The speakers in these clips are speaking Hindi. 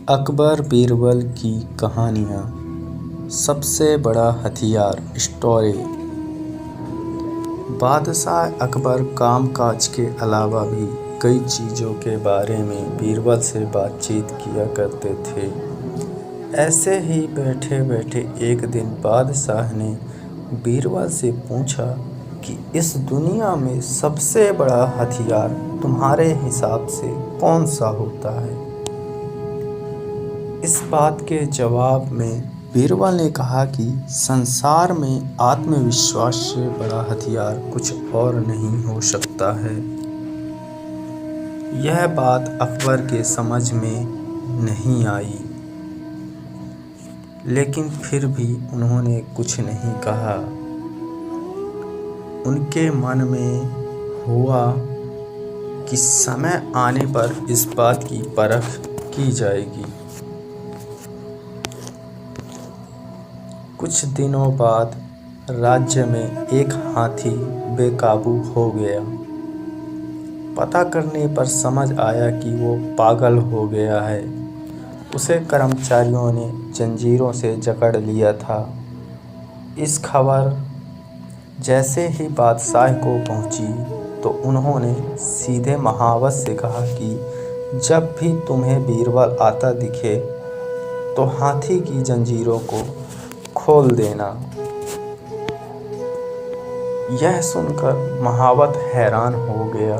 अकबर बीरबल की कहानियाँ। सबसे बड़ा हथियार। स्टोरी। बादशाह अकबर कामकाज के अलावा भी कई चीज़ों के बारे में बीरबल से बातचीत किया करते थे। ऐसे ही बैठे बैठे एक दिन बादशाह ने बीरबल से पूछा कि इस दुनिया में सबसे बड़ा हथियार तुम्हारे हिसाब से कौन सा होता है। इस बात के जवाब में बीरबल ने कहा कि संसार में आत्मविश्वास से बड़ा हथियार कुछ और नहीं हो सकता है। यह बात अकबर के समझ में नहीं आई, लेकिन फिर भी उन्होंने कुछ नहीं कहा। उनके मन में हुआ कि समय आने पर इस बात की परख की जाएगी। कुछ दिनों बाद राज्य में एक हाथी बेकाबू हो गया। पता करने पर समझ आया कि वो पागल हो गया है। उसे कर्मचारियों ने जंजीरों से जकड़ लिया था। इस खबर जैसे ही बादशाह को पहुंची तो उन्होंने सीधे महावत से कहा कि जब भी तुम्हें बीरबल आता दिखे तो हाथी की जंजीरों को खोल देना। यह सुनकर महावत हैरान हो गया,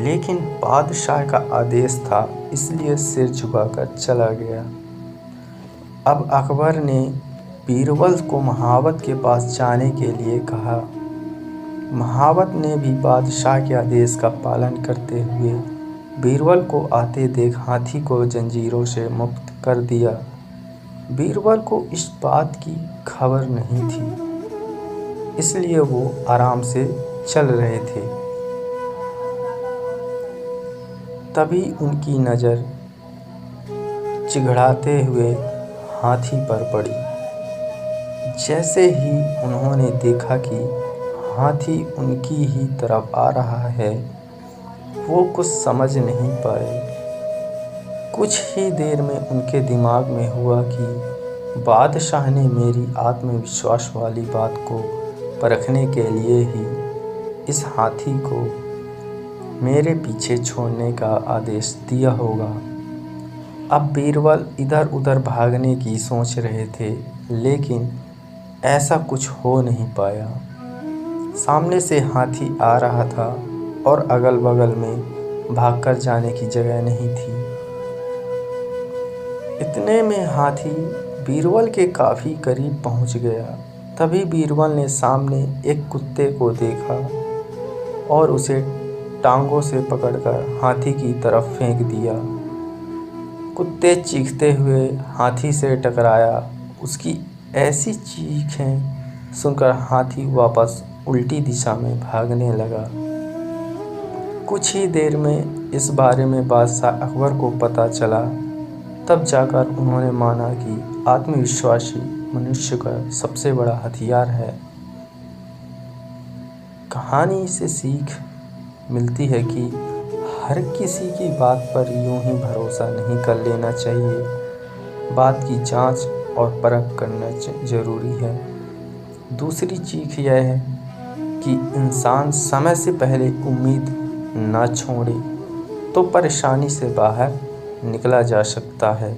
लेकिन बादशाह का आदेश था इसलिए सिर झुकाकर चला गया। अब अकबर ने बीरबल को महावत के पास जाने के लिए कहा। महावत ने भी बादशाह के आदेश का पालन करते हुए बीरबल को आते देख हाथी को जंजीरों से मुक्त कर दिया। बीरबल को इस बात की खबर नहीं थी, इसलिए वो आराम से चल रहे थे। तभी उनकी नज़र चिघड़ाते हुए हाथी पर पड़ी। जैसे ही उन्होंने देखा कि हाथी उनकी ही तरफ आ रहा है, वो कुछ समझ नहीं पाए। कुछ ही देर में उनके दिमाग में हुआ कि बादशाह ने मेरी आत्मविश्वास वाली बात को परखने के लिए ही इस हाथी को मेरे पीछे छोड़ने का आदेश दिया होगा। अब बीरबल इधर उधर भागने की सोच रहे थे, लेकिन ऐसा कुछ हो नहीं पाया। सामने से हाथी आ रहा था और अगल बगल में भागकर जाने की जगह नहीं थी। इतने में हाथी बीरबल के काफ़ी करीब पहुंच गया। तभी बीरबल ने सामने एक कुत्ते को देखा और उसे टांगों से पकड़कर हाथी की तरफ फेंक दिया। कुत्ते चीखते हुए हाथी से टकराया। उसकी ऐसी चीखें सुनकर हाथी वापस उल्टी दिशा में भागने लगा। कुछ ही देर में इस बारे में बादशाह अकबर को पता चला। तब जाकर उन्होंने माना कि आत्मविश्वासी मनुष्य का सबसे बड़ा हथियार है। कहानी से सीख मिलती है कि हर किसी की बात पर यूं ही भरोसा नहीं कर लेना चाहिए। बात की जांच और परख करना जरूरी है। दूसरी चीख यह है कि इंसान समय से पहले उम्मीद ना छोड़े तो परेशानी से बाहर निकला जा सकता है।